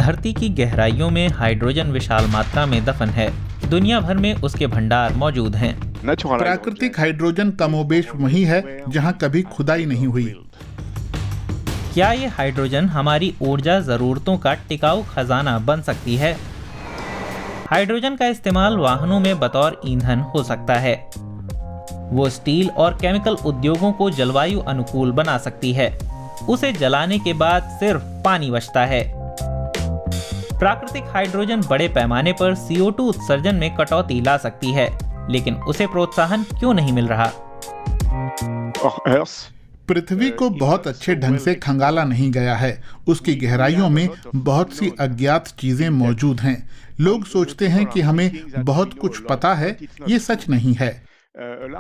धरती की गहराइयों में हाइड्रोजन विशाल मात्रा में दफन है। दुनिया भर में उसके भंडार मौजूद हैं। प्राकृतिक हाइड्रोजन कमोबेश वही है जहां कभी खुदाई नहीं हुई। क्या ये हाइड्रोजन हमारी ऊर्जा जरूरतों का टिकाऊ खजाना बन सकती है? हाइड्रोजन का इस्तेमाल वाहनों में बतौर ईंधन हो सकता है। वो स्टील और केमिकल उद्योगों को जलवायु अनुकूल बना सकती है। उसे जलाने के बाद सिर्फ पानी बचता है। प्राकृतिक हाइड्रोजन बड़े पैमाने पर CO2 उत्सर्जन में कटौती ला सकती है, लेकिन उसे प्रोत्साहन क्यों नहीं मिल रहा? पृथ्वी को बहुत अच्छे ढंग से खंगाला नहीं गया है। उसकी गहराइयों में बहुत सी अज्ञात चीजें मौजूद हैं। लोग सोचते हैं कि हमें बहुत कुछ पता है, ये सच नहीं है।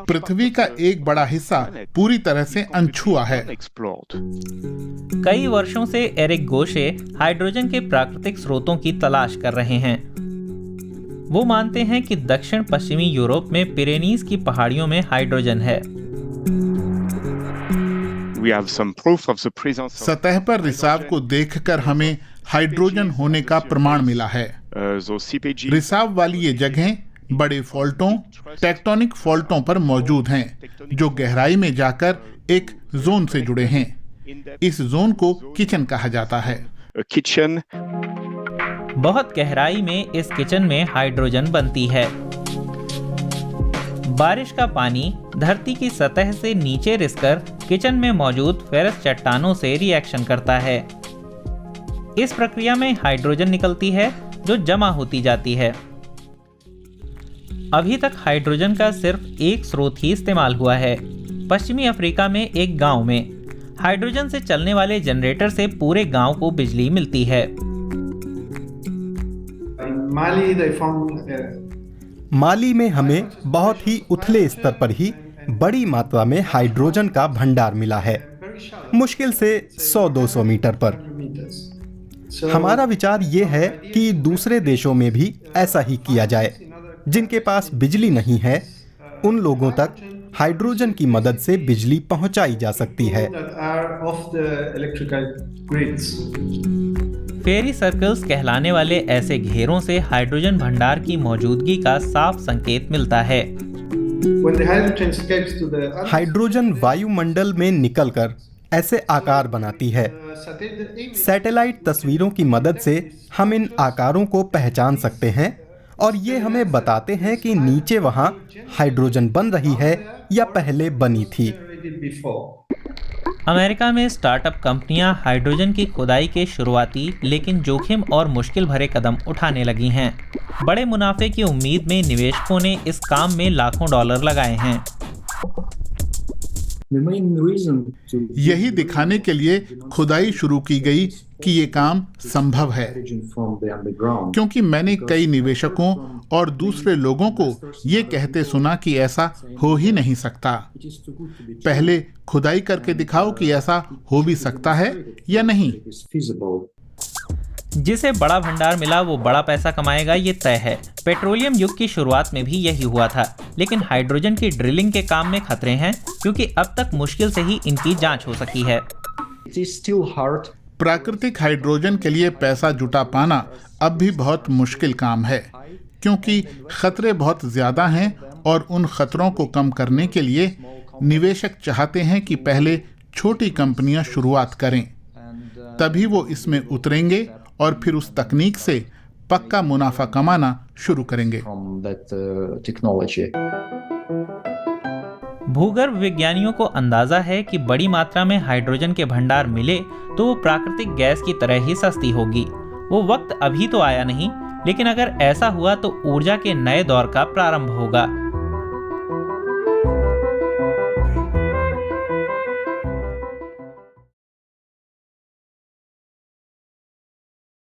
पृथ्वी का एक बड़ा हिस्सा पूरी तरह से अनछुआ है। कई वर्षों से एरिक गोशे हाइड्रोजन के प्राकृतिक स्रोतों की तलाश कर रहे हैं। वो मानते हैं कि दक्षिण पश्चिमी यूरोप में पिरेनीज की पहाड़ियों में हाइड्रोजन है। सतह पर रिसाव को देखकर हमें हाइड्रोजन होने का प्रमाण मिला है। रिसाव वाली ये जगहें बड़े फॉल्टों, टेक्टोनिक फॉल्टों पर मौजूद हैं, जो गहराई में जाकर एक जोन से जुड़े हैं। इस जोन को किचन कहा जाता है। बहुत गहराई में इस किचन में हाइड्रोजन बनती है। बारिश का पानी धरती की सतह से नीचे रिसकर किचन में मौजूद फेरस चट्टानों से रिएक्शन करता है। इस प्रक्रिया में हाइड्रोजन निकलती है, जो जमा होती जाती है। अभी तक हाइड्रोजन का सिर्फ एक स्रोत ही इस्तेमाल हुआ है। पश्चिमी अफ्रीका में एक गांव में हाइड्रोजन से चलने वाले जनरेटर से पूरे गांव को बिजली मिलती है। माली में हमें बहुत ही उथले स्तर पर ही बड़ी मात्रा में हाइड्रोजन का भंडार मिला है, मुश्किल से 100-200 मीटर पर। हमारा विचार ये है कि दूसरे देशों में भी ऐसा ही किया जाए। जिनके पास बिजली नहीं है, उन लोगों तक हाइड्रोजन की मदद से बिजली पहुंचाई जा सकती है। फेरी सर्कल्स कहलाने वाले ऐसे घेरों से हाइड्रोजन भंडार की मौजूदगी का साफ संकेत मिलता है। हाइड्रोजन वायुमंडल में निकलकर ऐसे आकार बनाती है। सैटेलाइट तस्वीरों की मदद से हम इन आकारों को पहचान सकते हैं और ये हमें बताते हैं कि नीचे वहाँ हाइड्रोजन बन रही है या पहले बनी थी। अमेरिका में स्टार्टअप कंपनियां हाइड्रोजन की खुदाई के शुरुआती लेकिन जोखिम और मुश्किल भरे कदम उठाने लगी हैं। बड़े मुनाफे की उम्मीद में निवेशकों ने इस काम में लाखों डॉलर लगाए हैं। यही दिखाने के लिए खुदाई शुरू की गई कि ये काम संभव है, क्योंकि मैंने कई निवेशकों और दूसरे लोगों को ये कहते सुना कि ऐसा हो ही नहीं सकता। पहले खुदाई करके दिखाओ कि ऐसा हो भी सकता है या नहीं। जिसे बड़ा भंडार मिला वो बड़ा पैसा कमाएगा, ये तय है। पेट्रोलियम युग की शुरुआत में भी यही हुआ था, लेकिन हाइड्रोजन की ड्रिलिंग के काम में खतरे हैं, क्योंकि अब तक मुश्किल से ही इनकी जांच हो सकी है। प्राकृतिक हाइड्रोजन के लिए पैसा जुटा पाना अब भी बहुत मुश्किल काम है, क्योंकि खतरे बहुत ज्यादा हैं और उन खतरों को कम करने के लिए निवेशक चाहते हैं कि पहले छोटी कंपनियां शुरुआत करें, तभी वो इसमें उतरेंगे और फिर उस तकनीक से पक्का मुनाफा कमाना शुरू करेंगे। भूगर्भ विज्ञानियों को अंदाजा है कि बड़ी मात्रा में हाइड्रोजन के भंडार मिले तो वो प्राकृतिक गैस की तरह ही सस्ती होगी। वो वक्त अभी तो आया नहीं, लेकिन अगर ऐसा हुआ तो ऊर्जा के नए दौर का प्रारंभ होगा।